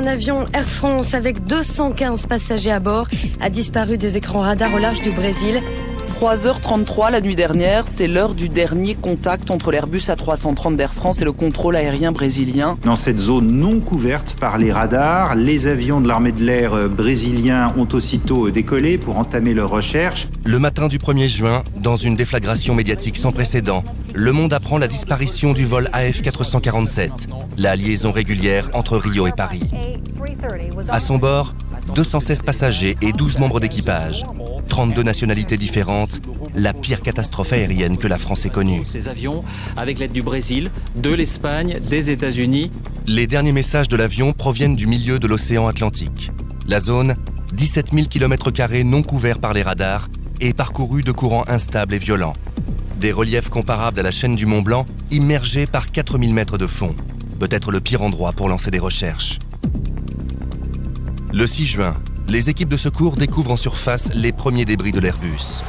Un avion Air France avec 215 passagers à bord a disparu des écrans radars au large du Brésil. 3h33 la nuit dernière, c'est l'heure du dernier contact entre l'Airbus A330 d'Air France et le contrôle aérien brésilien. Dans cette zone non couverte par les radars, les avions de l'armée de l'air brésilien ont aussitôt décollé pour entamer leurs recherches. Le matin du 1er juin, dans une déflagration médiatique sans précédent, le monde apprend la disparition du vol AF447, la liaison régulière entre Rio et Paris. À son bord, 216 passagers et 12 membres d'équipage. 32 nationalités différentes, la pire catastrophe aérienne que la France ait connue. Ces avions, avec l'aide du Brésil, de l'Espagne, des États-Unis. Les derniers messages de l'avion proviennent du milieu de l'océan Atlantique. La zone, 17 000 km² non couverts par les radars et parcourus de courants instables et violents. Des reliefs comparables à la chaîne du Mont Blanc, immergés par 4000 mètres de fond. Peut-être le pire endroit pour lancer des recherches. Le 6 juin, les équipes de secours découvrent en surface les premiers débris de l'Airbus.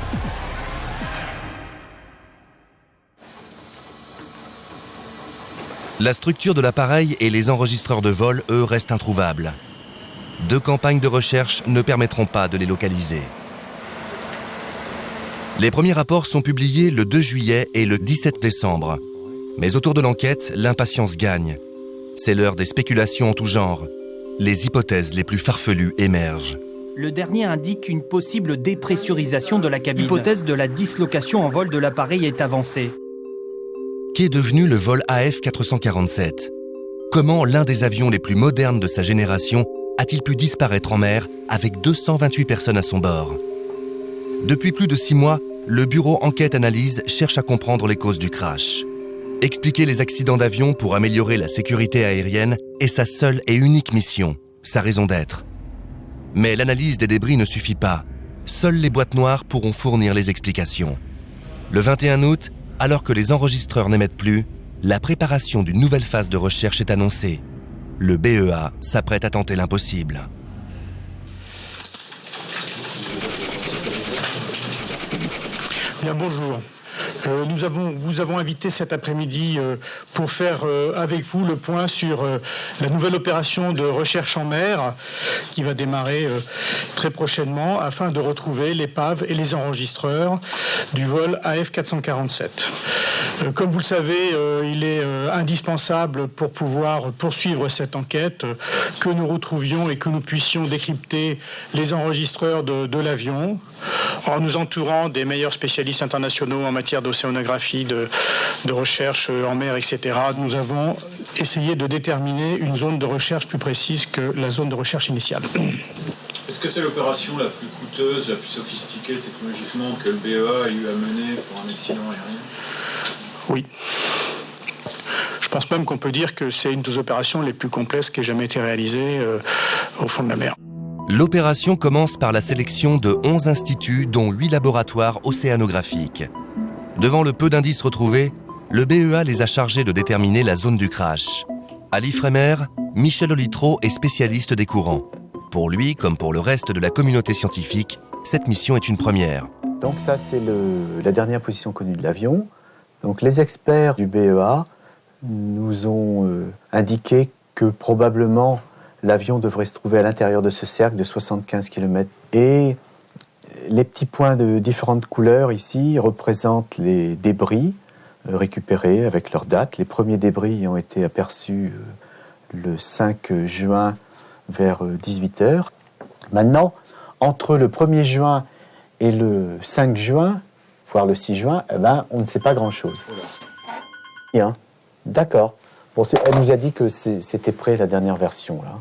La structure de l'appareil et les enregistreurs de vol, eux, restent introuvables. 2 campagnes de recherche ne permettront pas de les localiser. Les premiers rapports sont publiés le 2 juillet et le 17 décembre. Mais autour de l'enquête, l'impatience gagne. C'est l'heure des spéculations en tout genre. Les hypothèses les plus farfelues émergent. Le dernier indique une possible dépressurisation de la cabine. L'hypothèse de la dislocation en vol de l'appareil est avancée. Qu'est devenu le vol AF447 ? Comment l'un des avions les plus modernes de sa génération a-t-il pu disparaître en mer avec 228 personnes à son bord ? Depuis plus de 6 mois, le bureau Enquête-Analyse cherche à comprendre les causes du crash. Expliquer les accidents d'avion pour améliorer la sécurité aérienne est sa seule et unique mission, sa raison d'être. Mais l'analyse des débris ne suffit pas. Seules les boîtes noires pourront fournir les explications. Le 21 août, alors que les enregistreurs n'émettent plus, la préparation d'une nouvelle phase de recherche est annoncée. Le BEA s'apprête à tenter l'impossible. Bien, bonjour. Vous avons invité cet après-midi pour faire avec vous le point sur la nouvelle opération de recherche en mer qui va démarrer très prochainement afin de retrouver l'épave et les enregistreurs du vol AF447. Comme vous le savez, il est indispensable pour pouvoir poursuivre cette enquête que nous retrouvions et que nous puissions décrypter les enregistreurs de l'avion en nous entourant des meilleurs spécialistes internationaux en matière d'océanographie, de recherche en mer, etc. Nous avons essayé de déterminer une zone de recherche plus précise que la zone de recherche initiale. Est-ce que c'est l'opération la plus coûteuse, la plus sophistiquée technologiquement que le BEA a eu à mener pour un accident aérien ? Oui. Je pense même qu'on peut dire que c'est une des opérations les plus complexes qui ait jamais été réalisée au fond de la mer. L'opération commence par la sélection de 11 instituts, dont 8 laboratoires océanographiques. Devant le peu d'indices retrouvés, le BEA les a chargés de déterminer la zone du crash. À l'Ifremer, Michel Olitreau est spécialiste des courants. Pour lui, comme pour le reste de la communauté scientifique, cette mission est une première. Donc ça, c'est la dernière position connue de l'avion. Donc les experts du BEA nous ont indiqué que probablement l'avion devrait se trouver à l'intérieur de ce cercle de 75 km. Et les petits points de différentes couleurs ici représentent les débris récupérés avec leur date. Les premiers débris ont été aperçus le 5 juin vers 18h. Maintenant, entre le 1er juin et le 5 juin, voire le 6 juin, on ne sait pas grand-chose. Bien, d'accord. Bon, elle nous a dit que c'était prêt, la dernière version, là.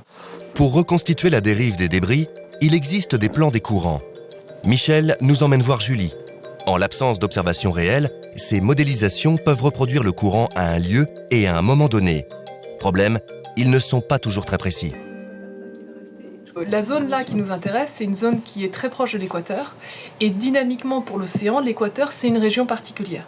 Pour reconstituer la dérive des débris, il existe des plans des courants. Michel nous emmène voir Julie. En l'absence d'observations réelles, ces modélisations peuvent reproduire le courant à un lieu et à un moment donné. Problème, ils ne sont pas toujours très précis. La zone là qui nous intéresse, c'est une zone qui est très proche de l'équateur. Et dynamiquement pour l'océan, l'équateur, c'est une région particulière.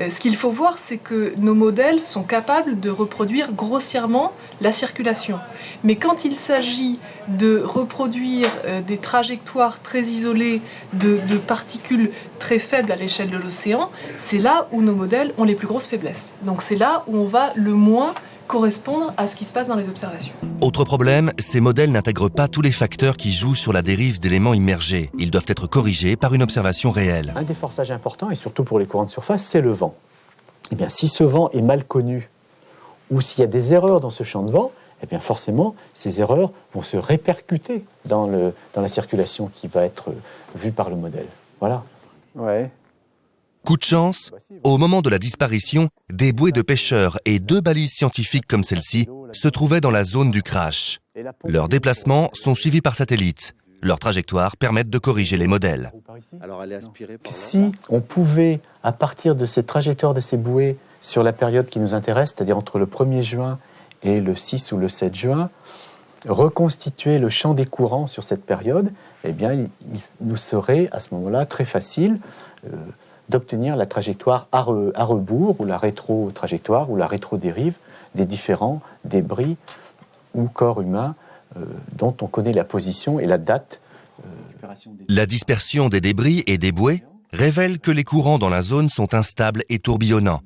Ce qu'il faut voir, c'est que nos modèles sont capables de reproduire grossièrement la circulation. Mais quand il s'agit de reproduire des trajectoires très isolées de particules très faibles à l'échelle de l'océan, c'est là où nos modèles ont les plus grosses faiblesses. Donc c'est là où on va le moins correspondre à ce qui se passe dans les observations. Autre problème, ces modèles n'intègrent pas tous les facteurs qui jouent sur la dérive d'éléments immergés. Ils doivent être corrigés par une observation réelle. Un des forçages importants, et surtout pour les courants de surface, c'est le vent. Eh bien, si ce vent est mal connu, ou s'il y a des erreurs dans ce champ de vent, eh bien forcément, ces erreurs vont se répercuter dans la circulation qui va être vue par le modèle. Voilà. Ouais. Coup de chance, au moment de la disparition, des bouées de pêcheurs et 2 balises scientifiques comme celle-ci se trouvaient dans la zone du crash. Leurs déplacements sont suivis par satellite. Leurs trajectoires permettent de corriger les modèles. Si on pouvait, à partir de cette trajectoire de ces bouées sur la période qui nous intéresse, c'est-à-dire entre le 1er juin et le 6 ou le 7 juin, reconstituer le champ des courants sur cette période, eh bien, il nous serait à ce moment-là très facile d'obtenir la trajectoire à rebours ou la rétro-trajectoire ou la rétro-dérive des différents débris ou corps humains dont on connaît la position et la date. La dispersion des débris et des bouées révèle que les courants dans la zone sont instables et tourbillonnants.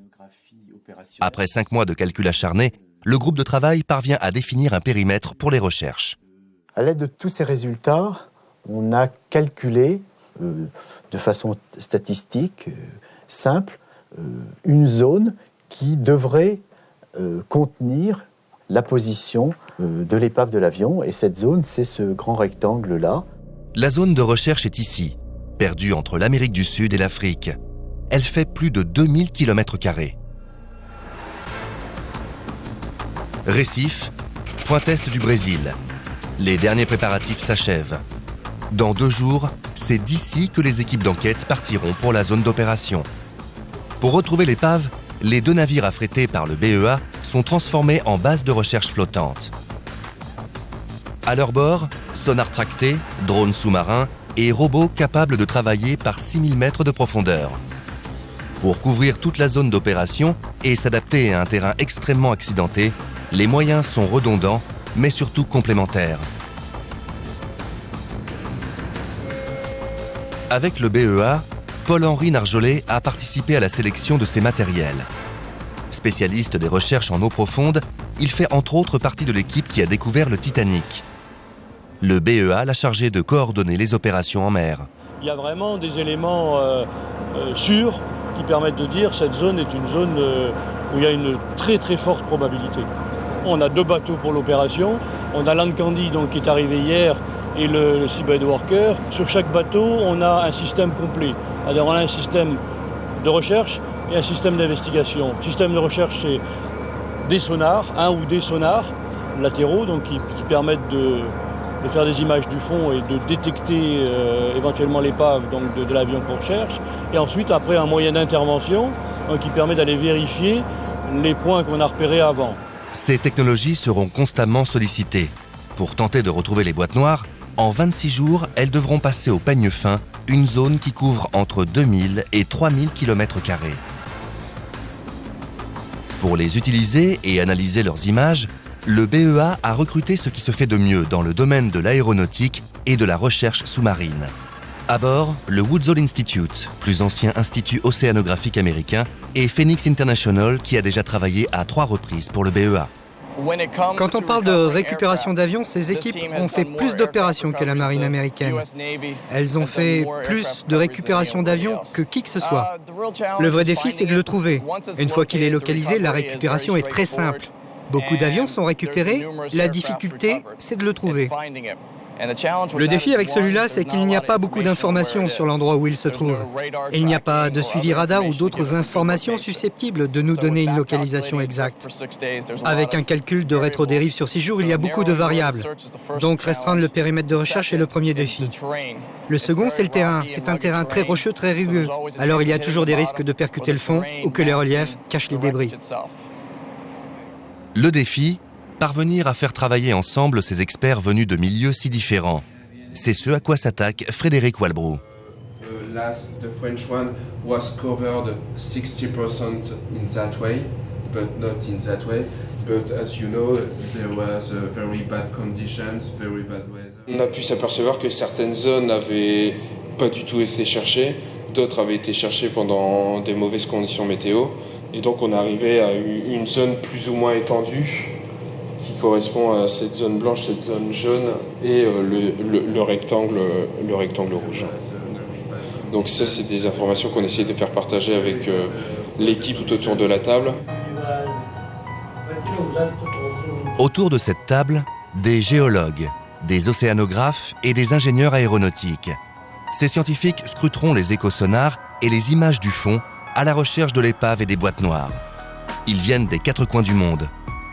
Après 5 mois de calculs acharnés, le groupe de travail parvient à définir un périmètre pour les recherches. À l'aide de tous ces résultats, on a calculé de façon statistique, simple, une zone qui devrait contenir la position de l'épave de l'avion. Et cette zone, c'est ce grand rectangle-là. La zone de recherche est ici, perdue entre l'Amérique du Sud et l'Afrique. Elle fait plus de 2000 km². Recife, point est du Brésil. Les derniers préparatifs s'achèvent. Dans 2 jours, c'est d'ici que les équipes d'enquête partiront pour la zone d'opération. Pour retrouver l'épave, les 2 navires affrétés par le BEA sont transformés en base de recherche flottante. À leur bord, sonars tractés, drones sous-marins et robots capables de travailler par 6000 mètres de profondeur. Pour couvrir toute la zone d'opération et s'adapter à un terrain extrêmement accidenté, les moyens sont redondants, mais surtout complémentaires. Avec le BEA, Paul-Henri Narjolet a participé à la sélection de ces matériels. Spécialiste des recherches en eau profonde, il fait entre autres partie de l'équipe qui a découvert le Titanic. Le BEA l'a chargé de coordonner les opérations en mer. Il y a vraiment des éléments sûrs qui permettent de dire que cette zone est une zone où il y a une très très forte probabilité. On a 2 bateaux pour l'opération. On a l'Ancandi qui est arrivé hier et le Seabed Worker. Sur chaque bateau, on a un système complet. Alors on a un système de recherche et un système d'investigation. Le système de recherche, c'est des sonars, un ou des sonars latéraux qui permettent de faire des images du fond et de détecter éventuellement l'épave de l'avion qu'on recherche. Et ensuite, après, un moyen d'intervention qui permet d'aller vérifier les points qu'on a repérés avant. Ces technologies seront constamment sollicitées. Pour tenter de retrouver les boîtes noires, en 26 jours, elles devront passer au peigne fin, une zone qui couvre entre 2000 et 3000 km². Pour les utiliser et analyser leurs images, le BEA a recruté ce qui se fait de mieux dans le domaine de l'aéronautique et de la recherche sous-marine. À bord, le Woods Hole Institute, plus ancien institut océanographique américain, et Phoenix International qui a déjà travaillé à 3 reprises pour le BEA. Quand on parle de récupération d'avions, ces équipes ont fait plus d'opérations que la marine américaine. Elles ont fait plus de récupération d'avions que qui que ce soit. Le vrai défi, c'est de le trouver. Une fois qu'il est localisé, la récupération est très simple. Beaucoup d'avions sont récupérés, la difficulté, c'est de le trouver. Le défi avec celui-là, c'est qu'il n'y a pas beaucoup d'informations sur l'endroit où il se trouve. Et il n'y a pas de suivi radar ou d'autres informations susceptibles de nous donner une localisation exacte. Avec un calcul de rétrodérive sur 6 jours, il y a beaucoup de variables. Donc restreindre le périmètre de recherche est le premier défi. Le second, c'est le terrain. C'est un terrain très rocheux, très rugueux. Alors il y a toujours des risques de percuter le fond ou que les reliefs cachent les débris. Le défi, parvenir à faire travailler ensemble ces experts venus de milieux si différents. C'est ce à quoi s'attaque Frédéric Walbrou. The French one was covered 60% in that way, but not in that way. But as you know, there was very bad conditions, very bad weather. On a pu s'apercevoir que certaines zones n'avaient pas du tout été cherchées, d'autres avaient été cherchées pendant des mauvaises conditions météo. Et donc on est arrivé à une zone plus ou moins étendue qui correspond à cette zone blanche, cette zone jaune et le rectangle rouge. Donc ça, c'est des informations qu'on essaie de faire partager avec l'équipe tout autour de la table. Autour de cette table, des géologues, des océanographes et des ingénieurs aéronautiques. Ces scientifiques scruteront les échosonars et les images du fond à la recherche de l'épave et des boîtes noires. Ils viennent des 4 coins du monde.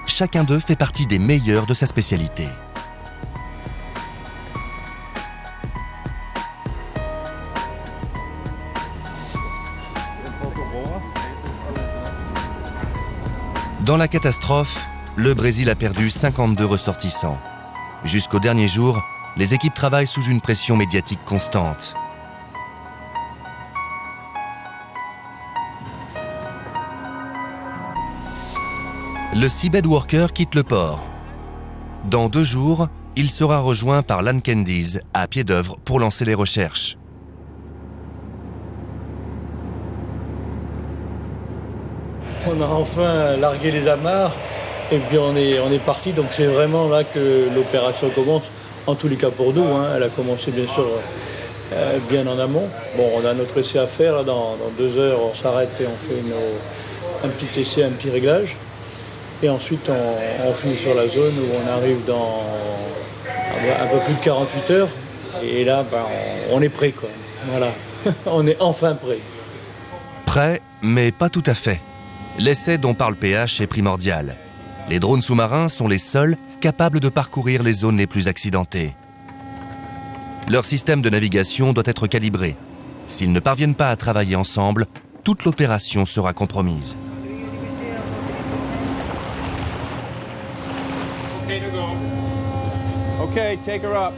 Chacun d'eux fait partie des meilleurs de sa spécialité. Dans la catastrophe, le Brésil a perdu 52 ressortissants. Jusqu'au dernier jour, les équipes travaillent sous une pression médiatique constante. Le Seabed Worker quitte le port. Dans 2 jours, il sera rejoint par l'Anne Candies à pied d'œuvre pour lancer les recherches. On a enfin largué les amarres et puis on est parti. Donc c'est vraiment là que l'opération commence, en tous les cas pour nous. Elle a commencé bien sûr bien en amont. Bon, on a notre essai à faire. Là, dans 2 heures, on s'arrête et on fait un petit essai, un petit réglage. Et ensuite, on finit sur la zone où on arrive dans un peu plus de 48 heures. Et là, on est prêt, quoi. Voilà, on est enfin prêt. Prêt, mais pas tout à fait. L'essai dont parle PH est primordial. Les drones sous-marins sont les seuls capables de parcourir les zones les plus accidentées. Leur système de navigation doit être calibré. S'ils ne parviennent pas à travailler ensemble, toute l'opération sera compromise. Okay, take her up.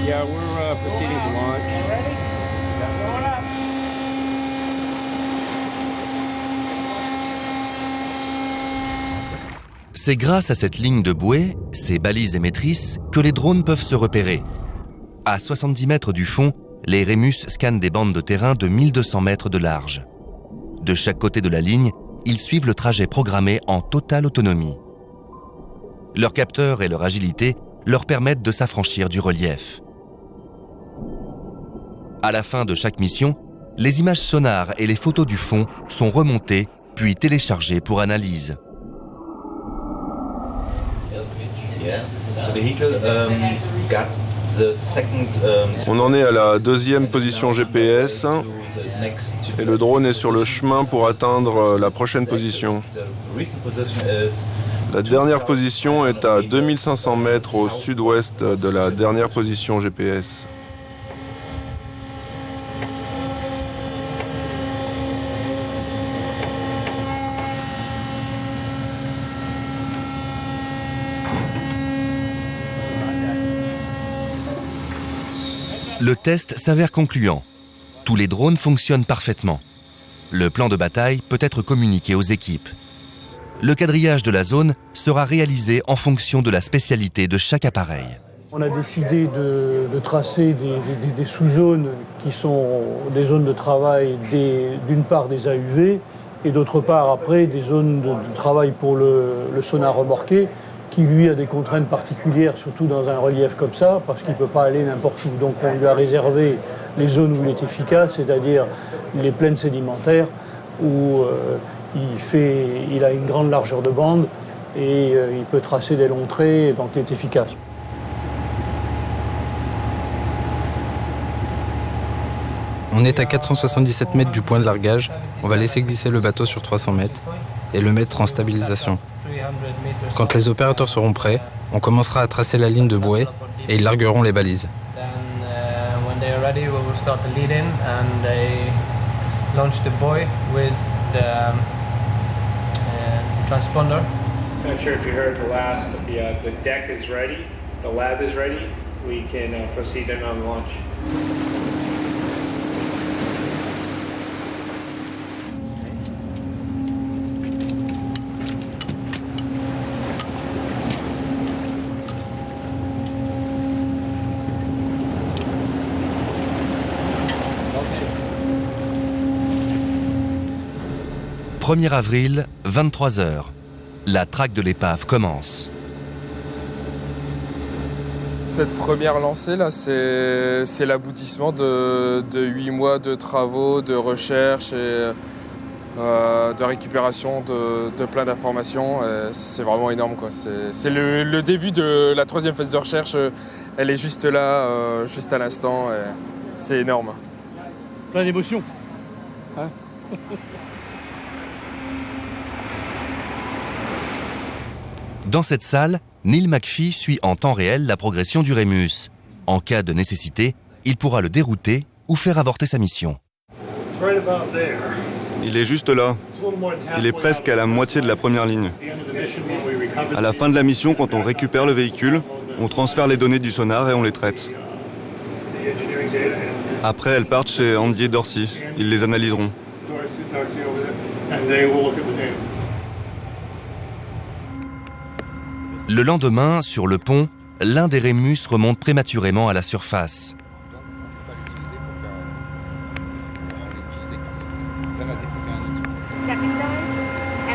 Yeah, we're proceeding to launch. C'est grâce à cette ligne de bouée, ces balises émettrices, que les drones peuvent se repérer. À 70 mètres du fond, les Remus scannent des bandes de terrain de 1200 mètres de large. De chaque côté de la ligne, ils suivent le trajet programmé en totale autonomie. Leurs capteurs et leur agilité leur permettent de s'affranchir du relief. À la fin de chaque mission, les images sonars et les photos du fond sont remontées puis téléchargées pour analyse. On en est à la 2e position GPS et le drone est sur le chemin pour atteindre la prochaine position. La dernière position est à 2500 mètres au sud-ouest de la dernière position GPS. Le test s'avère concluant. Tous les drones fonctionnent parfaitement. Le plan de bataille peut être communiqué aux équipes. Le quadrillage de la zone sera réalisé en fonction de la spécialité de chaque appareil. On a décidé de tracer des sous-zones qui sont des zones de travail d'une part des AUV et d'autre part après des zones de travail pour le sonar remorqué qui lui a des contraintes particulières, surtout dans un relief comme ça, parce qu'il ne peut pas aller n'importe où. Donc on lui a réservé les zones où il est efficace, c'est-à-dire les plaines sédimentaires où il a une grande largeur de bande et il peut tracer des longs traits, donc il est efficace. On est à 477 mètres du point de largage. On va laisser glisser le bateau sur 300 mètres et le mettre en stabilisation. Quand les opérateurs seront prêts, on commencera à tracer la ligne de bouée et ils largueront les balises. Transponder. Not sure if you heard the last, but the deck is ready, the lab is ready. We can proceed then on launch. 1er avril, 23h. La traque de l'épave commence. Cette première lancée, là, c'est l'aboutissement de 8 mois de travaux, de recherche et de récupération de plein d'informations. C'est vraiment énorme, quoi. C'est le début de la 3e phase de recherche. Elle est juste là, juste à l'instant. C'est énorme. Plein d'émotions. Hein. Dans cette salle, Neil McPhee suit en temps réel la progression du Rémus. En cas de nécessité, il pourra le dérouter ou faire avorter sa mission. Il est juste là. Il est presque à la moitié de la première ligne. À la fin de la mission, quand on récupère le véhicule, on transfère les données du sonar et on les traite. Après, elles partent chez Andy et Dorsey. Ils les analyseront. Le lendemain, sur le pont, l'un des Rémus remonte prématurément à la surface.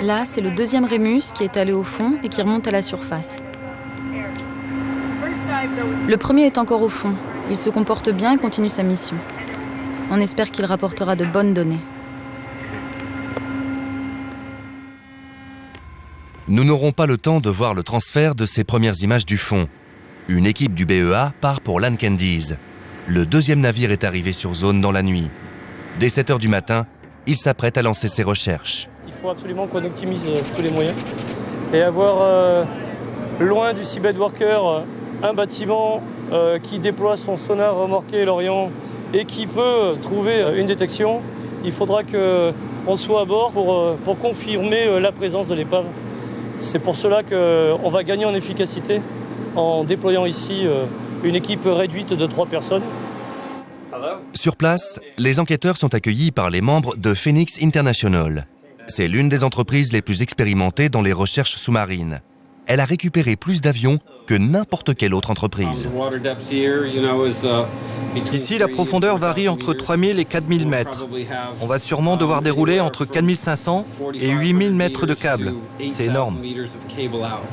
Là, c'est le 2e Rémus qui est allé au fond et qui remonte à la surface. Le premier est encore au fond. Il se comporte bien et continue sa mission. On espère qu'il rapportera de bonnes données. Nous n'aurons pas le temps de voir le transfert de ces premières images du fond. Une équipe du BEA part pour Lancandies. Le 2e navire est arrivé sur zone dans la nuit. Dès 7h du matin, il s'apprête à lancer ses recherches. Il faut absolument qu'on optimise tous les moyens et avoir loin du Seabed Worker un bâtiment qui déploie son sonar remorqué Lorient et qui peut trouver une détection. Il faudra qu'on soit à bord pour confirmer la présence de l'épave. C'est pour cela qu'on va gagner en efficacité en déployant ici une équipe réduite de 3 personnes. Sur place, les enquêteurs sont accueillis par les membres de Phoenix International. C'est l'une des entreprises les plus expérimentées dans les recherches sous-marines. Elle a récupéré plus d'avions que n'importe quelle autre entreprise. Ici, la profondeur varie entre 3000 et 4000 mètres. On va sûrement devoir dérouler entre 4500 et 8000 mètres de câbles. C'est énorme. Il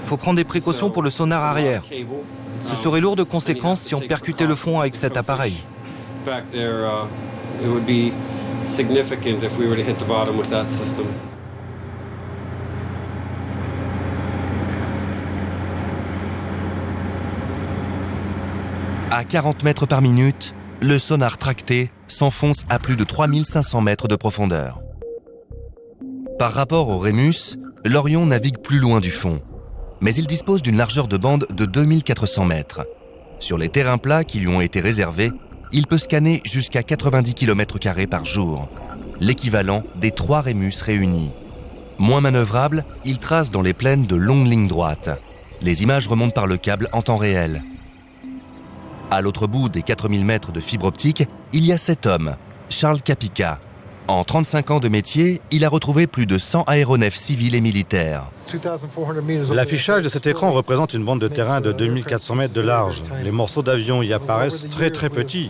faut prendre des précautions pour le sonar arrière. Ce serait lourd de conséquences si on percutait le fond avec cet appareil. À 40 mètres par minute, le sonar tracté s'enfonce à plus de 3500 mètres de profondeur. Par rapport au Rémus, l'Orion navigue plus loin du fond. Mais il dispose d'une largeur de bande de 2400 mètres. Sur les terrains plats qui lui ont été réservés, il peut scanner jusqu'à 90 km² par jour, l'équivalent des 3 Rémus réunis. Moins manœuvrable, il trace dans les plaines de longues lignes droites. Les images remontent par le câble en temps réel. À l'autre bout des 4000 mètres de fibre optique, il y a cet homme, Charles Capica. En 35 ans de métier, il a retrouvé plus de 100 aéronefs civils et militaires. L'affichage de cet écran représente une bande de terrain de 2400 mètres de large. Les morceaux d'avion y apparaissent très très petits.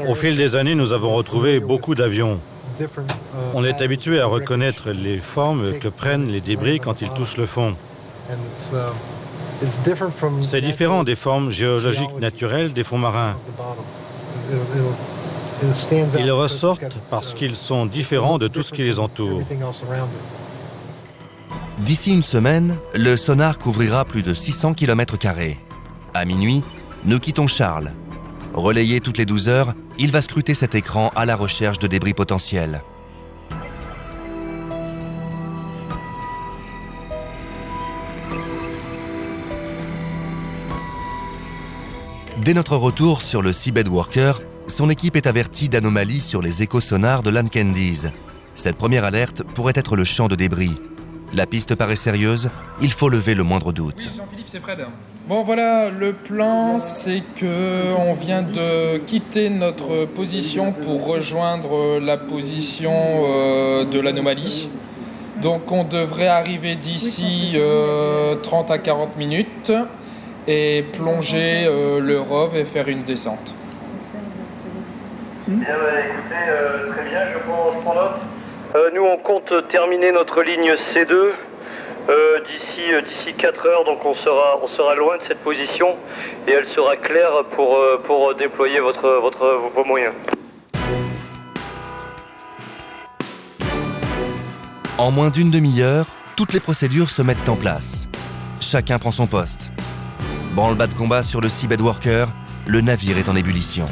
Au fil des années, nous avons retrouvé beaucoup d'avions. On est habitué à reconnaître les formes que prennent les débris quand ils touchent le fond. C'est différent des formes géologiques naturelles des fonds marins. Ils ressortent parce qu'ils sont différents de tout ce qui les entoure. D'ici une semaine, le sonar couvrira plus de 600 km². À minuit, nous quittons Charles. Relayé toutes les 12 heures, il va scruter cet écran à la recherche de débris potentiels. Dès notre retour sur le Seabed Worker, son équipe est avertie d'anomalies sur les échosonars de Lancandies. Cette première alerte pourrait être le champ de débris. La piste paraît sérieuse, il faut lever le moindre doute. Oui, Jean-Philippe, c'est Fred. Bon voilà, le plan c'est qu'on vient de quitter notre position pour rejoindre la position de l'anomalie. Donc on devrait arriver d'ici 30 à 40 minutes et plonger le ROV et faire une descente. Bien, écoutez, très bien, je prends note. Nous, on compte terminer notre ligne C2 d'ici 4 heures, donc on sera loin de cette position et elle sera claire pour déployer vos moyens. En moins d'une demi-heure, toutes les procédures se mettent en place. Chacun prend son poste. Branle-bas de combat sur le Seabed Worker, le navire est en ébullition.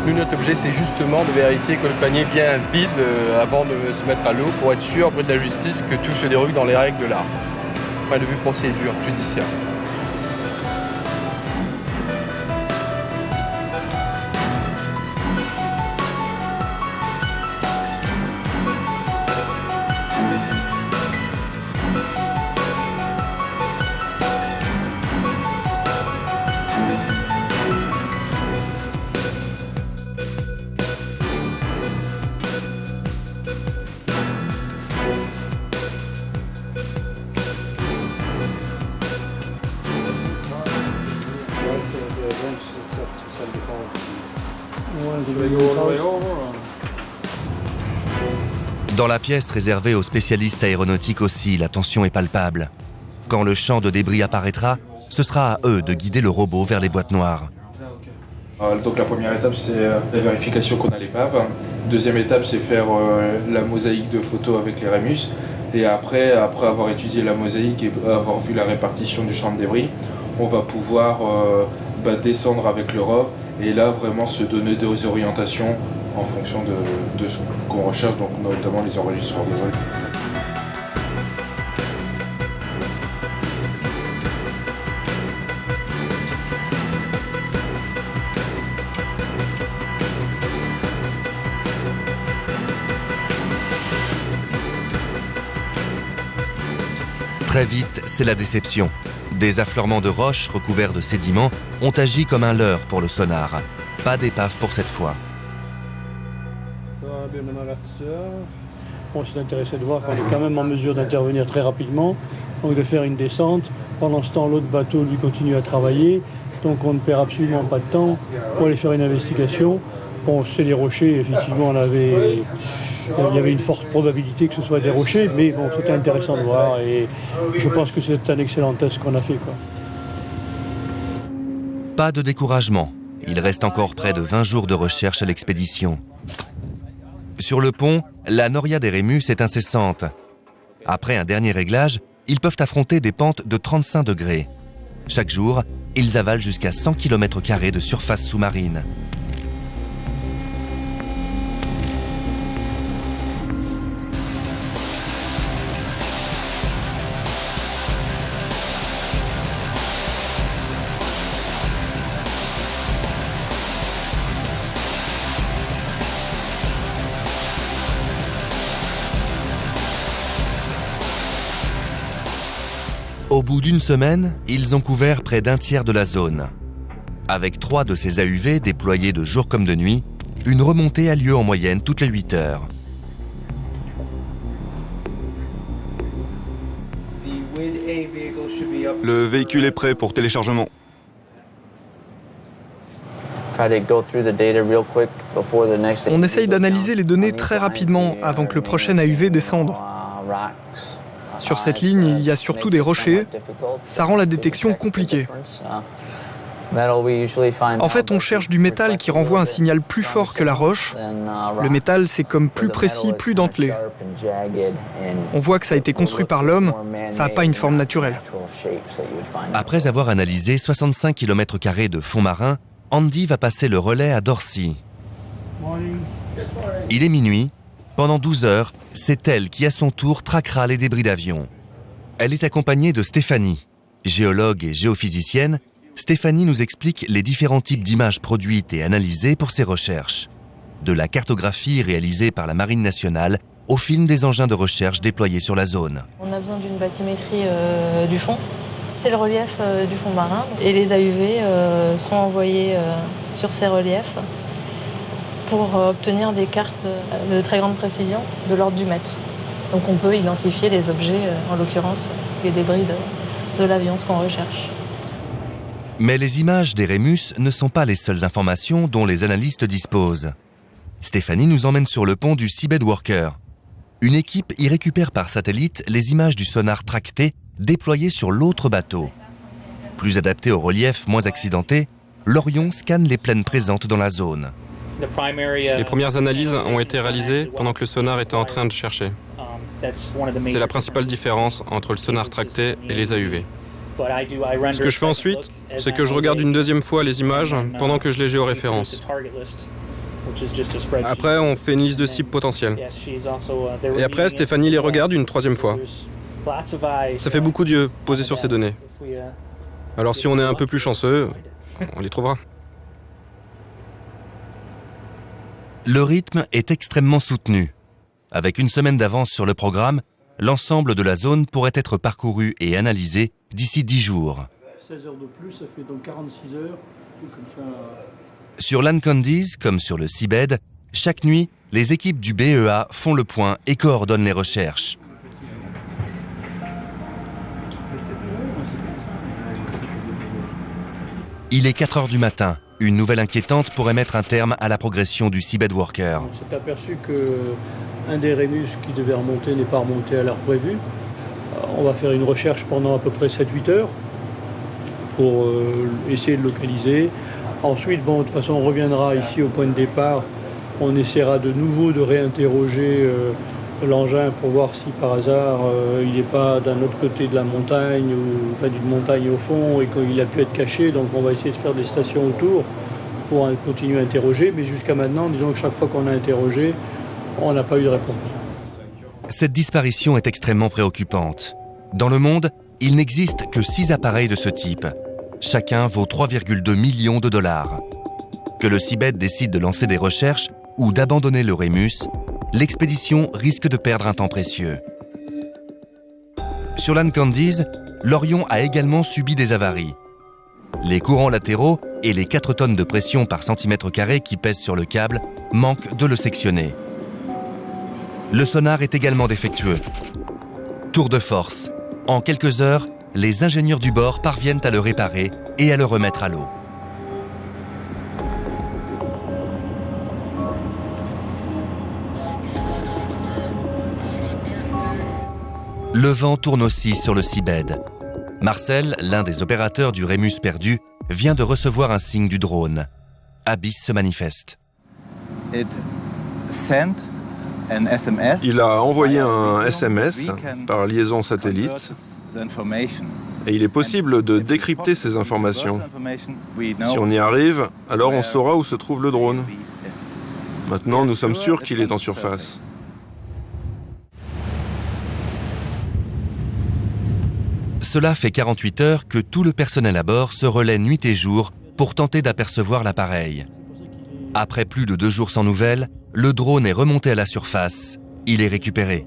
Nous, notre objet, c'est justement de vérifier que le panier est bien vide avant de se mettre à l'eau pour être sûr, auprès de la justice, que tout se déroule dans les règles de l'art. Point de vue procédure judiciaire. Dans la pièce réservée aux spécialistes aéronautiques aussi, la tension est palpable. Quand le champ de débris apparaîtra, ce sera à eux de guider le robot vers les boîtes noires. Donc la première étape, c'est la vérification qu'on a l'épave. Deuxième étape, c'est faire la mosaïque de photos avec les Rémus. Et après avoir étudié la mosaïque et avoir vu la répartition du champ de débris, on va pouvoir descendre avec le ROV et là vraiment se donner des orientations en fonction de ce qu'on recherche, donc notamment les enregistreurs de vol. Très vite, c'est la déception. Des affleurements de roches recouverts de sédiments ont agi comme un leurre pour le sonar. Pas d'épave pour cette fois. On s'est intéressé de voir qu'on est quand même en mesure d'intervenir très rapidement, donc de faire une descente. Pendant ce temps, l'autre bateau, lui, continue à travailler, donc on ne perd absolument pas de temps pour aller faire une investigation. Bon, c'est des rochers, effectivement, il y avait une forte probabilité que ce soit des rochers, mais bon, c'était intéressant de voir et je pense que c'est un excellent test qu'on a fait, quoi. Pas de découragement. Il reste encore près de 20 jours de recherche à l'expédition. Sur le pont, la noria des Rémus est incessante. Après un dernier réglage, ils peuvent affronter des pentes de 35 degrés. Chaque jour, ils avalent jusqu'à 100 km² de surface sous-marine. Au bout d'une semaine, ils ont couvert près d'un tiers de la zone. Avec 3 de ces AUV déployés de jour comme de nuit, une remontée a lieu en moyenne toutes les 8 heures. Le véhicule est prêt pour téléchargement. On essaye d'analyser les données très rapidement avant que le prochain AUV descende. Sur cette ligne, il y a surtout des rochers. Ça rend la détection compliquée. En fait, on cherche du métal qui renvoie un signal plus fort que la roche. Le métal, c'est comme plus précis, plus dentelé. On voit que ça a été construit par l'homme, ça n'a pas une forme naturelle. Après avoir analysé 65 km² de fond marin, Andy va passer le relais à Dorsey. Il est minuit. Pendant 12 heures, c'est elle qui, à son tour, traquera les débris d'avion. Elle est accompagnée de Stéphanie. Géologue et géophysicienne, Stéphanie nous explique les différents types d'images produites et analysées pour ses recherches. De la cartographie réalisée par la Marine nationale au film des engins de recherche déployés sur la zone. On a besoin d'une bathymétrie du fond. C'est le relief du fond marin. Et les AUV sont envoyés sur ces reliefs pour obtenir des cartes de très grande précision de l'ordre du mètre. Donc on peut identifier les objets, en l'occurrence les débris de l'avion, ce qu'on recherche. Mais les images des Rémus ne sont pas les seules informations dont les analystes disposent. Stéphanie nous emmène sur le pont du Seabed Worker. Une équipe y récupère par satellite les images du sonar tracté déployé sur l'autre bateau. Plus adapté au relief moins accidenté, l'Orion scanne les plaines présentes dans la zone. Les premières analyses ont été réalisées pendant que le sonar était en train de chercher. C'est la principale différence entre le sonar tracté et les AUV. Ce que je fais ensuite, c'est que je regarde une deuxième fois les images pendant que je les géoréférence. Après, on fait une liste de cibles potentielles. Et après, Stéphanie les regarde une troisième fois. Ça fait beaucoup d'yeux posés sur ces données. Alors si on est un peu plus chanceux, on les trouvera. Le rythme est extrêmement soutenu. Avec une semaine d'avance sur le programme, l'ensemble de la zone pourrait être parcouru et analysé d'ici 10 jours. 16 heures de plus, ça fait donc 46 heures. Comme ça... Sur l'Ancandies, comme sur le Seabed, chaque nuit, les équipes du BEA font le point et coordonnent les recherches. Il est 4 heures du matin. Une nouvelle inquiétante pourrait mettre un terme à la progression du Seabed Worker. On s'est aperçu qu'un des Rémus qui devait remonter n'est pas remonté à l'heure prévue. On va faire une recherche pendant à peu près 7-8 heures pour essayer de localiser. Ensuite, bon, de toute façon, on reviendra ici au point de départ. On essaiera de nouveau de réinterroger l'engin pour voir si par hasard il n'est pas d'un autre côté de la montagne ou enfin, d'une montagne au fond et qu'il a pu être caché. Donc on va essayer de faire des stations autour pour continuer à interroger. Mais jusqu'à maintenant, disons que chaque fois qu'on a interrogé, on n'a pas eu de réponse. Cette disparition est extrêmement préoccupante. Dans le monde, il n'existe que 6 appareils de ce type. Chacun vaut 3,2 millions de dollars. Que le Seabed décide de lancer des recherches ou d'abandonner le Rémus, l'expédition risque de perdre un temps précieux. Sur l'Ancandies, l'Orion a également subi des avaries. Les courants latéraux et les 4 tonnes de pression par centimètre carré qui pèsent sur le câble manquent de le sectionner. Le sonar est également défectueux. Tour de force. En quelques heures, les ingénieurs du bord parviennent à le réparer et à le remettre à l'eau. Le vent tourne aussi sur le Seabed. Marcel, l'un des opérateurs du Rémus perdu, vient de recevoir un signe du drone. Abyss se manifeste. Il a envoyé un SMS par liaison satellite et il est possible de décrypter ces informations. Si on y arrive, alors on saura où se trouve le drone. Maintenant, nous sommes sûrs qu'il est en surface. Cela fait 48 heures que tout le personnel à bord se relaie nuit et jour pour tenter d'apercevoir l'appareil. Après plus de 2 jours sans nouvelles, le drone est remonté à la surface. Il est récupéré.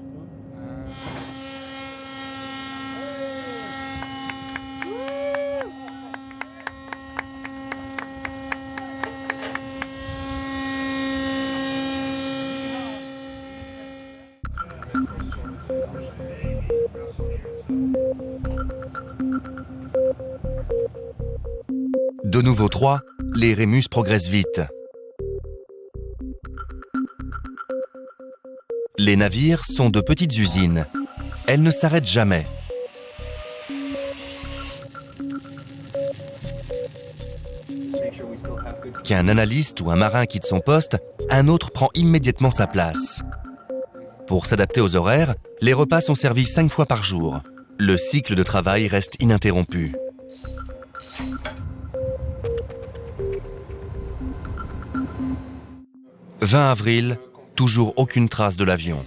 De nouveau 3, les Rémus progressent vite. Les navires sont de petites usines. Elles ne s'arrêtent jamais. Qu'un analyste ou un marin quitte son poste, un autre prend immédiatement sa place. Pour s'adapter aux horaires, les repas sont servis 5 fois par jour. Le cycle de travail reste ininterrompu. « 20 avril, toujours aucune trace de l'avion.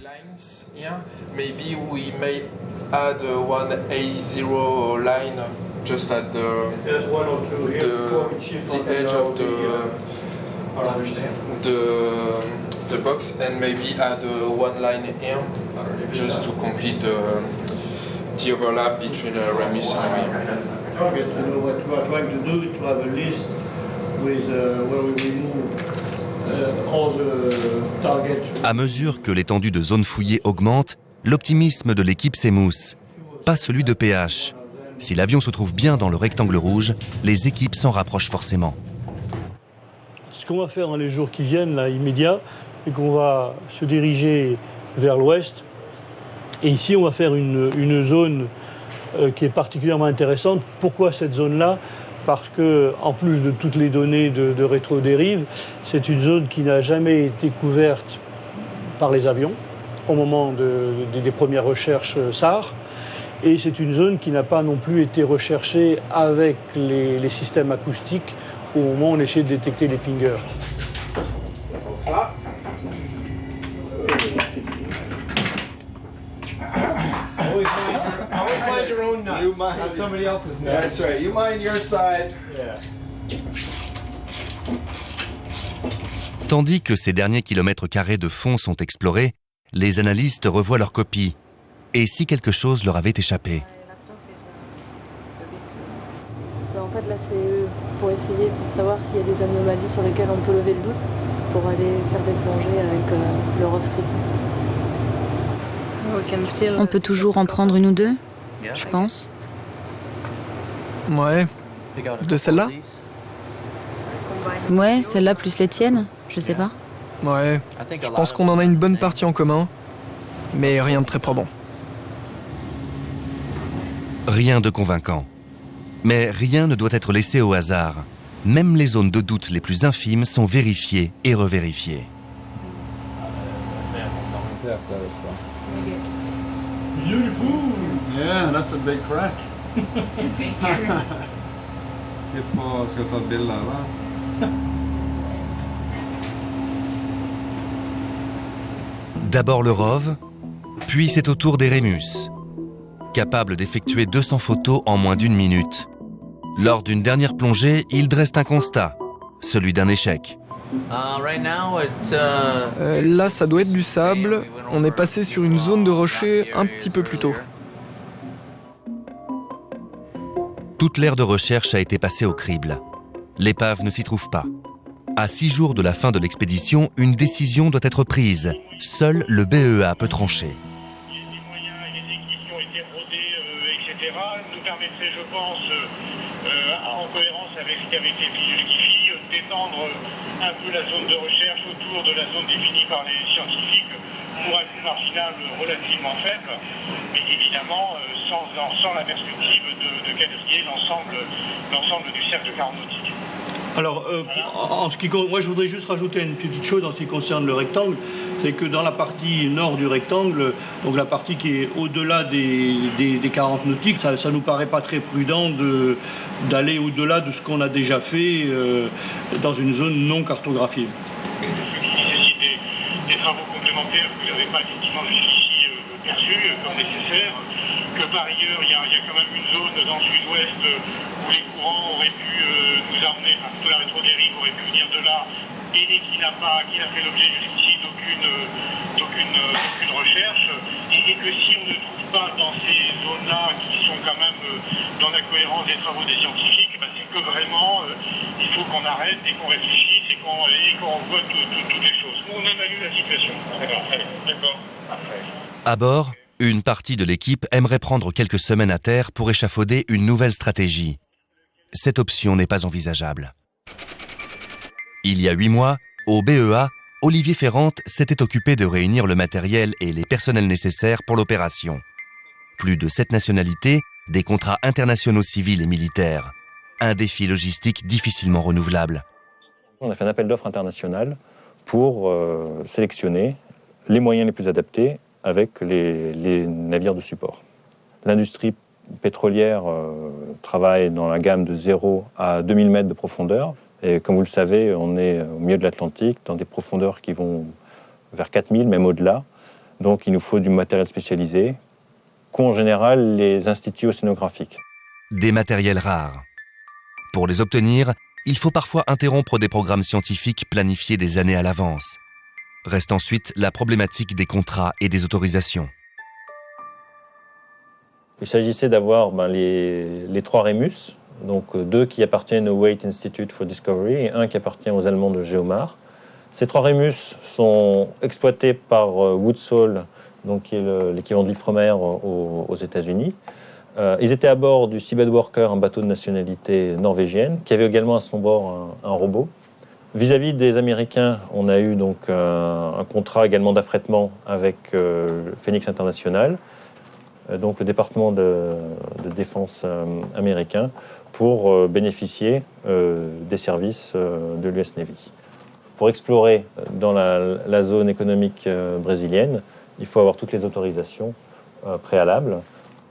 Maybe we may add one A0 line just at the edge of the box and maybe add one line here just to complete the overlap between Remus and me. What we are trying to do is to have a list with where we remove À mesure que l'étendue de zone fouillée augmente, l'optimisme de l'équipe s'émousse, pas celui de PH. Si l'avion se trouve bien dans le rectangle rouge, les équipes s'en rapprochent forcément. Ce qu'on va faire dans les jours qui viennent, là, immédiats, c'est qu'on va se diriger vers l'ouest. Et ici, on va faire une zone qui est particulièrement intéressante. Pourquoi cette zone-là ? Parce que, en plus de toutes les données de rétro-dérive, c'est une zone qui n'a jamais été couverte par les avions au moment des premières recherches SAR. Et c'est une zone qui n'a pas non plus été recherchée avec les systèmes acoustiques au moment où on essaie de détecter les pingers. Tandis que ces derniers kilomètres carrés de fond sont explorés, les analystes revoient leurs copies. Et si quelque chose leur avait échappé? En fait, là, c'est pour essayer de savoir s'il y a des anomalies sur lesquelles on peut lever le doute pour aller faire des plongées avec le Rough Triton. On peut toujours en prendre une ou deux, je pense. Ouais. De celle-là? Ouais, celle-là plus les tiennes, je sais pas. Ouais, je pense qu'on en a une bonne partie en commun, mais rien de très probant. Rien de convaincant. Mais rien ne doit être laissé au hasard. Même les zones de doute les plus infimes sont vérifiées et revérifiées. Beautiful! Yeah, that's a big crack. It's a big crack. Ska ta ett bild där? D'abord le ROV, puis c'est au tour des Rémus. Capable d'effectuer 200 photos en moins d'une minute. Lors d'une dernière plongée, il dresse un constat, celui d'un échec. Là, ça doit être du sable. On est passé sur une zone de rocher un petit peu plus tôt. Toute l'aire de recherche a été passée au crible. L'épave ne s'y trouve pas. À 6 jours de la fin de l'expédition, une décision doit être prise. Seul le BEA peut trancher. Nous permettrait, je pense, en cohérence avec ce qui avait été jusqu'ici, d'étendre un peu la zone de recherche autour de la zone définie par les scientifiques pour un coût marginal relativement faible, mais évidemment sans la perspective de quadriller l'ensemble du cercle aéronautique. Alors, moi je voudrais juste rajouter une petite chose en ce qui concerne le rectangle, c'est que dans la partie nord du rectangle, donc la partie qui est au-delà des 40 nautiques, ça nous paraît pas très prudent d'aller au-delà de ce qu'on a déjà fait dans une zone non cartographiée. Ce qui nécessite des travaux complémentaires que vous n'avez pas effectivement jusqu'ici perçus comme nécessaire, que par ailleurs il y a quand même une zone dans le sud-ouest où les courants auraient pu nous amener, enfin plutôt la rétro-dérive aurait pu venir de là et qui n'a fait l'objet jusqu'ici d'aucune recherche, et que si on ne trouve pas dans ces zones-là qui sont quand même dans la cohérence des travaux des scientifiques, c'est que vraiment il faut qu'on arrête et qu'on réfléchisse et qu'on revoie toutes les choses. On évalue la situation. D'accord. À bord, une partie de l'équipe aimerait prendre quelques semaines à terre pour échafauder une nouvelle stratégie. Cette option n'est pas envisageable. Il y a 8 mois, au BEA, Olivier Ferrante s'était occupé de réunir le matériel et les personnels nécessaires pour l'opération. Plus de 7 nationalités, des contrats internationaux civils et militaires. Un défi logistique difficilement renouvelable. On a fait un appel d'offres international pour sélectionner les moyens les plus adaptés avec les navires de support. L'industrie pétrolière travaille dans la gamme de 0 à 2000 mètres de profondeur. Et comme vous le savez, on est au milieu de l'Atlantique, dans des profondeurs qui vont vers 4000, même au-delà. Donc il nous faut du matériel spécialisé, qu'ont en général les instituts océanographiques. Des matériels rares. Pour les obtenir, il faut parfois interrompre des programmes scientifiques planifiés des années à l'avance. Reste ensuite la problématique des contrats et des autorisations. Il s'agissait d'avoir les 3 Rémus, donc 2 qui appartiennent au Wait Institute for Discovery et 1 qui appartient aux Allemands de Geomar. Ces 3 Remus sont exploités par Woodsole, donc qui est l'équivalent de l'Ifremer aux États-Unis. Ils étaient à bord du Seabed Worker, un bateau de nationalité norvégienne, qui avait également à son bord un robot. Vis-à-vis des Américains, on a eu donc un contrat également d'affrètement avec Phoenix International, donc le département de défense américain, pour bénéficier des services de l'US Navy. Pour explorer dans la zone économique brésilienne, il faut avoir toutes les autorisations préalables.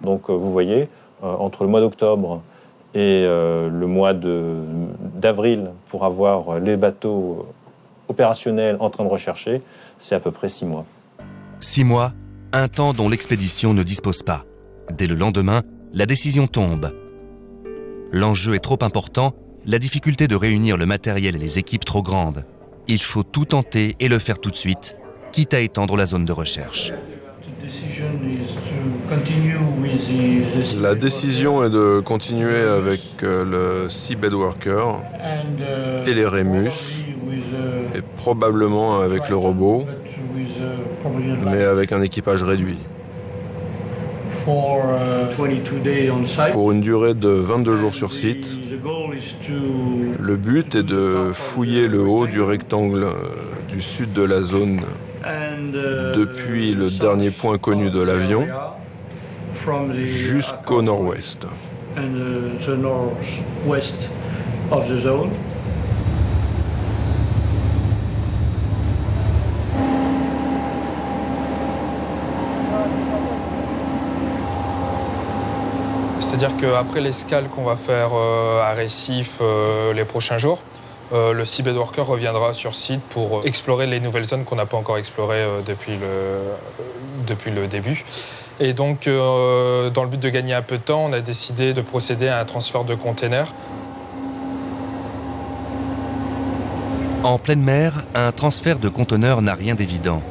Donc vous voyez, entre le mois d'octobre et le mois d'avril, pour avoir les bateaux opérationnels en train de rechercher, c'est à peu près 6 mois. 6 mois, un temps dont l'expédition ne dispose pas. Dès le lendemain, la décision tombe. L'enjeu est trop important, la difficulté de réunir le matériel et les équipes trop grande. Il faut tout tenter et le faire tout de suite, quitte à étendre la zone de recherche. La décision est de continuer avec le Seabed Worker et les Remus, et probablement avec le robot, mais avec un équipage réduit. Pour une durée de 22 jours sur site, le but est de fouiller le haut du rectangle du sud de la zone depuis le dernier point connu de l'avion jusqu'au nord-ouest. C'est-à-dire qu'après l'escale qu'on va faire à Recife les prochains jours, le Seabed Worker reviendra sur site pour explorer les nouvelles zones qu'on n'a pas encore explorées depuis le début. Et donc, dans le but de gagner un peu de temps, on a décidé de procéder à un transfert de containers. En pleine mer, un transfert de conteneurs n'a rien d'évident.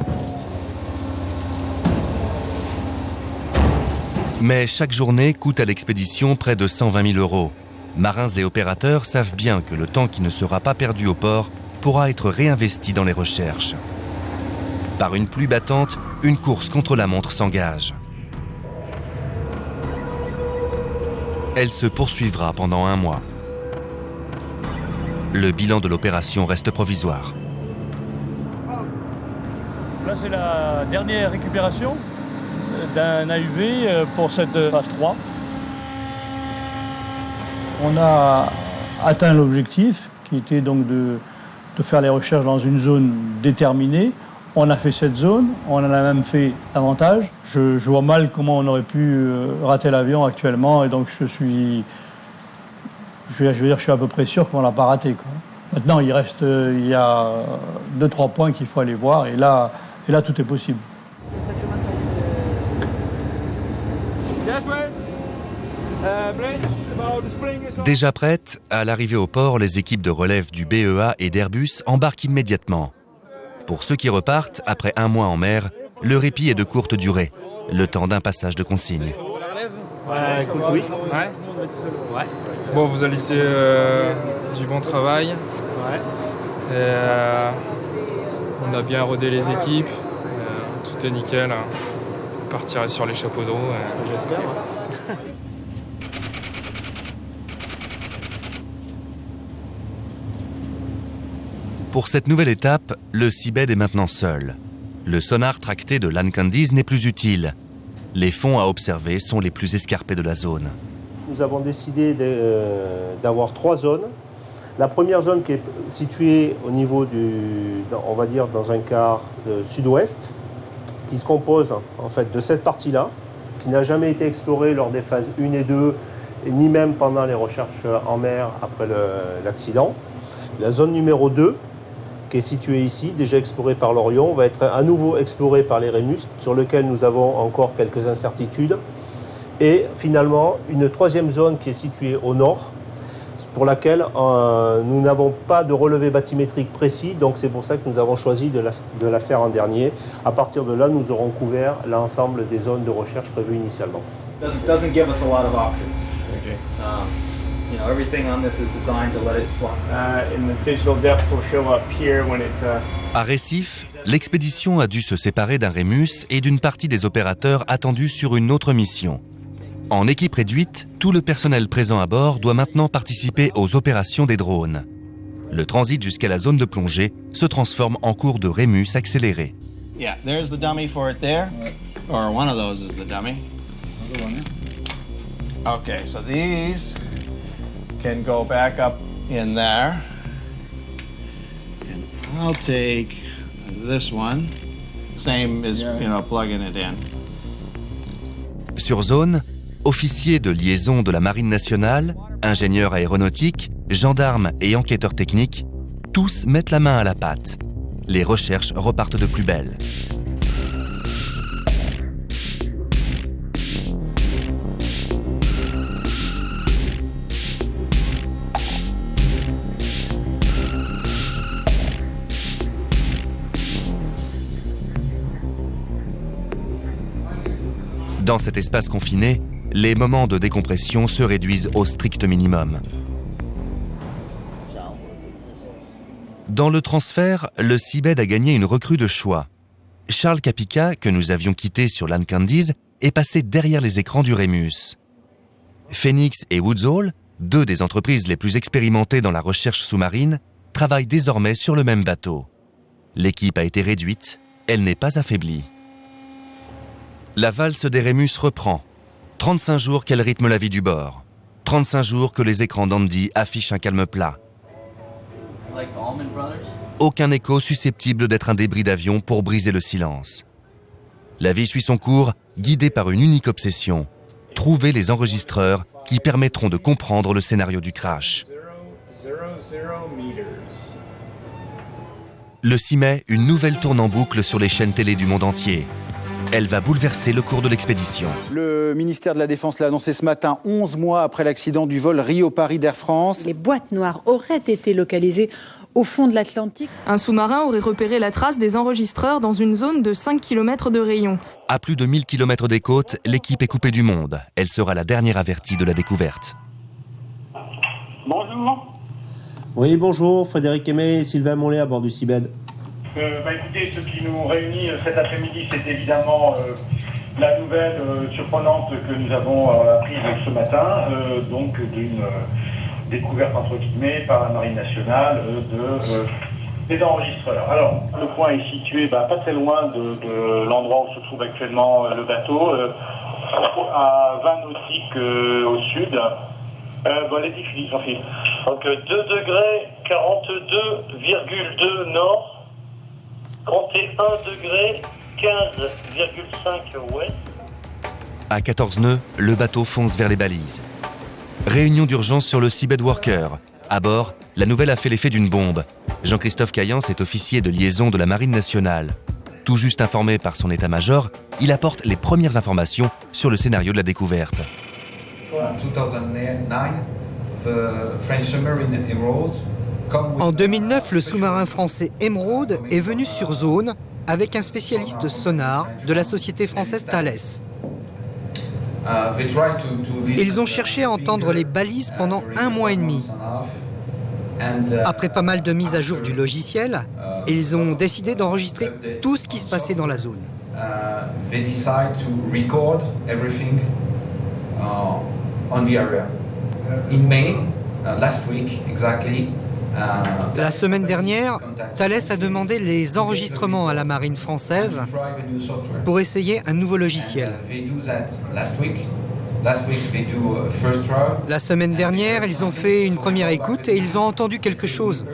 Mais chaque journée coûte à l'expédition près de 120 000 €. Marins et opérateurs savent bien que le temps qui ne sera pas perdu au port pourra être réinvesti dans les recherches. Par une pluie battante, une course contre la montre s'engage. Elle se poursuivra pendant 1 mois. Le bilan de l'opération reste provisoire. Là, c'est la dernière récupération d'un AUV pour cette phase 3. On a atteint l'objectif qui était donc de faire les recherches dans une zone déterminée. On a fait cette zone, on en a même fait davantage. Je vois mal comment on aurait pu rater l'avion actuellement et donc je suis à peu près sûr qu'on ne l'a pas raté, quoi. Maintenant, il y a 2-3 points qu'il faut aller voir et là tout est possible. Déjà prêtes, à l'arrivée au port, les équipes de relève du BEA et d'Airbus embarquent immédiatement. Pour ceux qui repartent, après 1 mois en mer, le répit est de courte durée, le temps d'un passage de consigne. Écoute, oui. Ouais. Bon, vous allez laisser du bon travail. Ouais. Et, on a bien rodé les équipes. Tout est nickel. On partirait sur les chapeaux d'eau. J'espère. Pour cette nouvelle étape, le Seabed est maintenant seul. Le sonar tracté de l'Ancandiz n'est plus utile. Les fonds à observer sont les plus escarpés de la zone. Nous avons décidé d'avoir 3 zones. La première zone qui est située au niveau on va dire dans un quart sud-ouest, qui se compose en fait de cette partie-là, qui n'a jamais été explorée lors des phases 1 et 2, ni même pendant les recherches en mer après l'accident. La zone numéro 2, qui est située ici, déjà explorée par l'Orion, va être à nouveau explorée par les Remus, sur lequel nous avons encore quelques incertitudes. Et finalement, une 3e zone qui est située au nord, pour laquelle nous n'avons pas de relevé bathymétrique précis, donc c'est pour ça que nous avons choisi de la faire en dernier. À partir de là, nous aurons couvert l'ensemble des zones de recherche prévues initialement. Doesn't give us a lot of options. Okay. À Recife, l'expédition a dû se séparer d'un Rémus et d'une partie des opérateurs attendus sur une autre mission. En équipe réduite, tout le personnel présent à bord doit maintenant participer aux opérations des drones. Le transit jusqu'à la zone de plongée se transforme en cours de Rémus accéléré. Yeah, there's the dummy for it there. Or one of those is the dummy. Okay, so these can go back up in there. And I'll take this one. Same as, plugging it in. Sur zone, officiers de liaison de la Marine nationale, ingénieurs aéronautiques, gendarmes et enquêteurs techniques, tous mettent la main à la pâte. Les recherches repartent de plus belle. Dans cet espace confiné, les moments de décompression se réduisent au strict minimum. Dans le transfert, le Seabed a gagné une recrue de choix. Charles Capica, que nous avions quitté sur l'Ancandiz, est passé derrière les écrans du Rémus. Phoenix et Woods Hole, deux des entreprises les plus expérimentées dans la recherche sous-marine, travaillent désormais sur le même bateau. L'équipe a été réduite, elle n'est pas affaiblie. La valse des Rémus reprend. 35 jours qu'elle rythme la vie du bord. 35 jours que les écrans d'Andy affichent un calme plat. Aucun écho susceptible d'être un débris d'avion pour briser le silence. La vie suit son cours, guidée par une unique obsession. Trouver les enregistreurs qui permettront de comprendre le scénario du crash. Le 6 mai, une nouvelle tourne en boucle sur les chaînes télé du monde entier. Elle va bouleverser le cours de l'expédition. Le ministère de la Défense l'a annoncé ce matin, 11 mois après l'accident du vol Rio-Paris d'Air France. Les boîtes noires auraient été localisées au fond de l'Atlantique. Un sous-marin aurait repéré la trace des enregistreurs dans une zone de 5 km de rayon. À plus de 1000 km des côtes, l'équipe est coupée du monde. Elle sera la dernière avertie de la découverte. Bonjour. Oui, bonjour. Frédéric Aimé et Sylvain Mollet à bord du Seabed. Écoutez, ce qui nous réunit cet après-midi, c'est évidemment la nouvelle surprenante que nous avons apprise ce matin, donc d'une découverte entre guillemets par la Marine nationale des enregistreurs. Alors, le point est situé pas très loin de l'endroit où se trouve actuellement le bateau, à 20 nautiques au sud. Les diffusés, Sophie. Donc 2 degrés 42,2 nord. Comptez 1 degré 15,5 ouest. À 14 nœuds, le bateau fonce vers les balises. Réunion d'urgence sur le Seabed Worker. À bord, la nouvelle a fait l'effet d'une bombe. Jean-Christophe Caillance est officier de liaison de la Marine nationale. Tout juste informé par son état-major, il apporte les premières informations sur le scénario de la découverte. En 2009, le sous-marin français Emeraude est venu sur zone avec un spécialiste sonar de la société française Thales. Ils ont cherché à entendre les balises pendant 1 mois et demi. Après pas mal de mises à jour du logiciel, ils ont décidé d'enregistrer tout ce qui se passait dans la zone. La semaine dernière, Thales a demandé les enregistrements à la marine française pour essayer un nouveau logiciel. La semaine dernière, ils ont fait une première écoute et ils ont entendu quelque chose.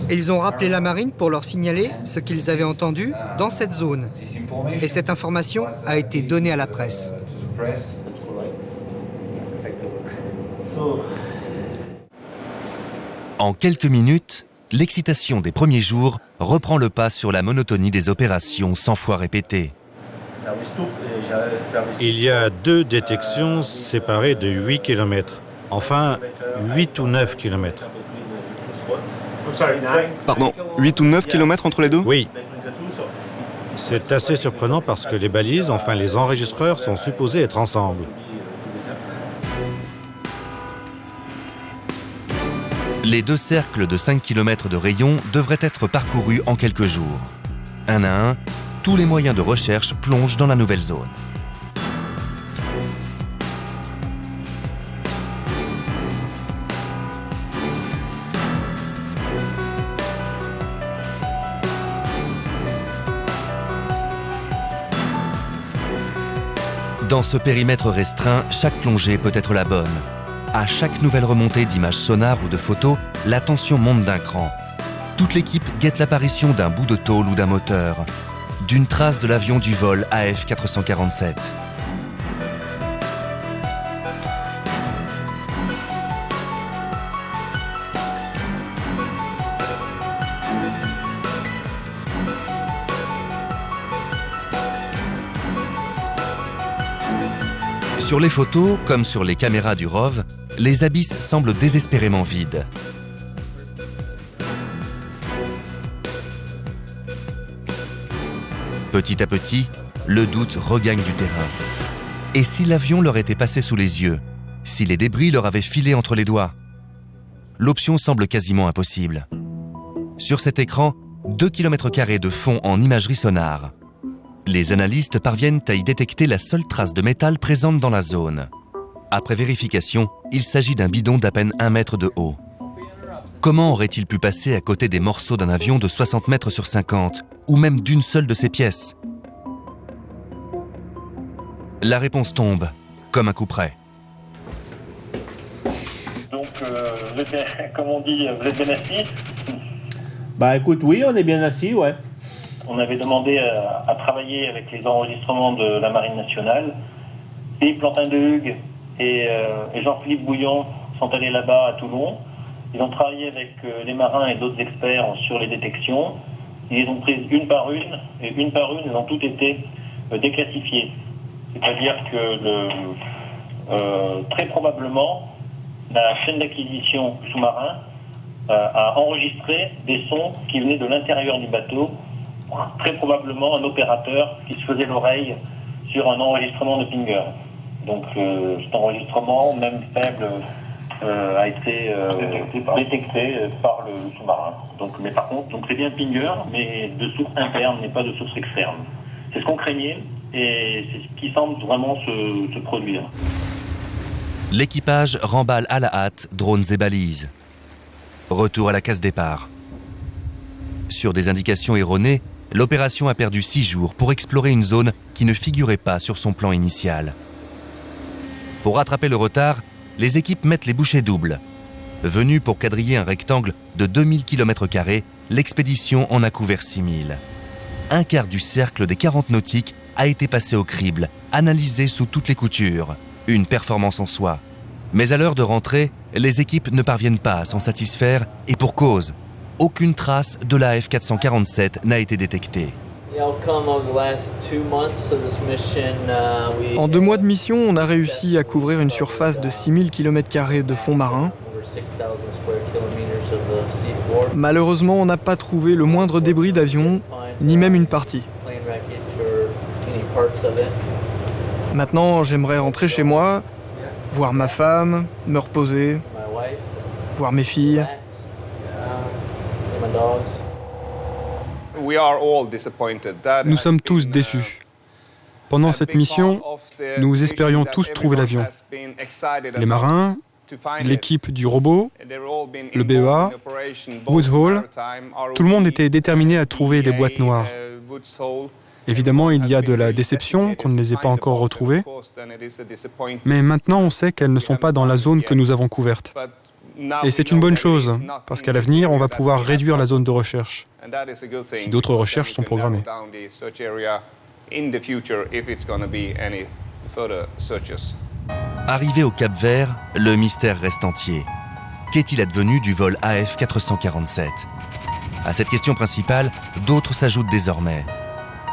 Ils ont rappelé la marine pour leur signaler ce qu'ils avaient entendu dans cette zone. Et cette information a été donnée à la presse. En quelques minutes, l'excitation des premiers jours reprend le pas sur la monotonie des opérations 100 fois répétées. Il y a 2 détections séparées de 8 km. Enfin, 8 ou 9 km. Pardon, 8 ou 9 km entre les deux? Oui. C'est assez surprenant parce que les balises, enfin les enregistreurs, sont supposés être ensemble. Les 2 cercles de 5 km de rayon devraient être parcourus en quelques jours. Un à un, tous les moyens de recherche plongent dans la nouvelle zone. Dans ce périmètre restreint, chaque plongée peut être la bonne. À chaque nouvelle remontée d'images sonars ou de photos, la tension monte d'un cran. Toute l'équipe guette l'apparition d'un bout de tôle ou d'un moteur, d'une trace de l'avion du vol AF447. Sur les photos, comme sur les caméras du ROV, les abysses semblent désespérément vides. Petit à petit, le doute regagne du terrain. Et si l'avion leur était passé sous les yeux? Si les débris leur avaient filé entre les doigts? L'option semble quasiment impossible. Sur cet écran, 2 km² de fond en imagerie sonar. Les analystes parviennent à y détecter la seule trace de métal présente dans la zone. Après vérification, il s'agit d'un bidon d'à peine 1 mètre de haut. Comment aurait-il pu passer à côté des morceaux d'un avion de 60 mètres sur 50, ou même d'une seule de ses pièces? La réponse tombe, comme un coup près. Donc, vous êtes bien, comme on dit, vous êtes bien assis? Bah écoute, oui, on est bien assis, ouais. On avait demandé à travailler avec les enregistrements de la Marine nationale. Philippe Plantin de Hugues et Jean-Philippe Bouillon sont allés là-bas à Toulon. Ils ont travaillé avec les marins et d'autres experts sur les détections. Ils les ont prises une par une, et une par une, elles ont toutes été déclassifiées. C'est-à-dire que très probablement, la chaîne d'acquisition sous-marin a enregistré des sons qui venaient de l'intérieur du bateau. Très probablement un opérateur qui se faisait l'oreille sur un enregistrement de Pinger. Donc cet enregistrement, même faible, a été détecté par le sous-marin. Mais par contre, c'est bien Pinger, mais de source interne, mais pas de source externe. C'est ce qu'on craignait et c'est ce qui semble vraiment se produire. L'équipage remballe à la hâte drones et balises. Retour à la case départ. Sur des indications erronées, l'opération a perdu 6 jours pour explorer une zone qui ne figurait pas sur son plan initial. Pour rattraper le retard, les équipes mettent les bouchées doubles. Venue pour quadriller un rectangle de 2000 km², l'expédition en a couvert 6000. Un quart du cercle des 40 nautiques a été passé au crible, analysé sous toutes les coutures. Une performance en soi. Mais à l'heure de rentrée, les équipes ne parviennent pas à s'en satisfaire, et pour cause. Aucune trace de la AF447 n'a été détectée. En 2 mois de mission, on a réussi à couvrir une surface de 6000 km² de fond marin. Malheureusement, on n'a pas trouvé le moindre débris d'avion, ni même une partie. Maintenant, j'aimerais rentrer chez moi, voir ma femme, me reposer, voir mes filles. Nous sommes tous déçus. Pendant cette mission, nous espérions tous trouver l'avion. Les marins, l'équipe du robot, le BEA, Woods Hole, tout le monde était déterminé à trouver les boîtes noires. Évidemment, il y a de la déception qu'on ne les ait pas encore retrouvées, mais maintenant on sait qu'elles ne sont pas dans la zone que nous avons couverte. Et c'est une bonne chose, parce qu'à l'avenir, on va pouvoir réduire la zone de recherche, si d'autres recherches sont programmées. Arrivé au Cap-Vert, le mystère reste entier. Qu'est-il advenu du vol AF447? À cette question principale, d'autres s'ajoutent désormais.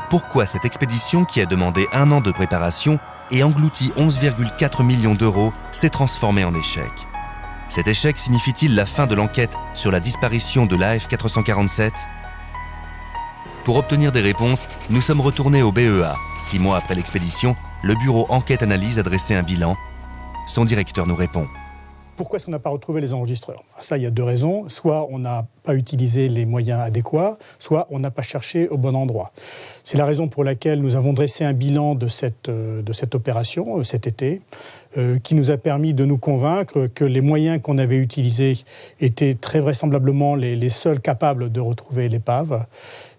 Pourquoi cette expédition qui a demandé 1 an de préparation et englouti 11,4 millions d'euros s'est transformée en échec? Cet échec signifie-t-il la fin de l'enquête sur la disparition de l'AF447? Pour obtenir des réponses, nous sommes retournés au BEA. 6 mois après l'expédition, le bureau Enquête-Analyse a dressé un bilan. Son directeur nous répond. Pourquoi est-ce qu'on n'a pas retrouvé les enregistreurs? Ça, il y a deux raisons. Soit on n'a pas utilisé les moyens adéquats, soit on n'a pas cherché au bon endroit. C'est la raison pour laquelle nous avons dressé un bilan de cette opération cet été, qui nous a permis de nous convaincre que les moyens qu'on avait utilisés étaient très vraisemblablement les seuls capables de retrouver l'épave,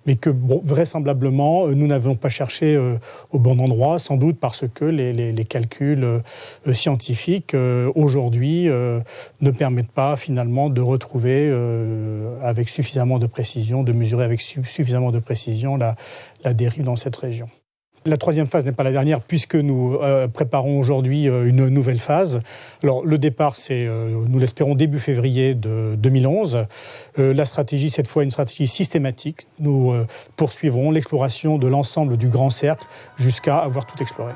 mais que vraisemblablement, nous n'avons pas cherché au bon endroit, sans doute parce que les calculs scientifiques, aujourd'hui, ne permettent pas finalement de retrouver avec suffisamment de précision, de mesurer avec suffisamment de précision la dérive dans cette région. La troisième phase n'est pas la dernière puisque nous préparons aujourd'hui une nouvelle phase. Alors le départ, c'est, nous l'espérons, début février de 2011. La stratégie, cette fois, une stratégie systématique. Nous poursuivrons l'exploration de l'ensemble du Grand Cercle jusqu'à avoir tout exploré.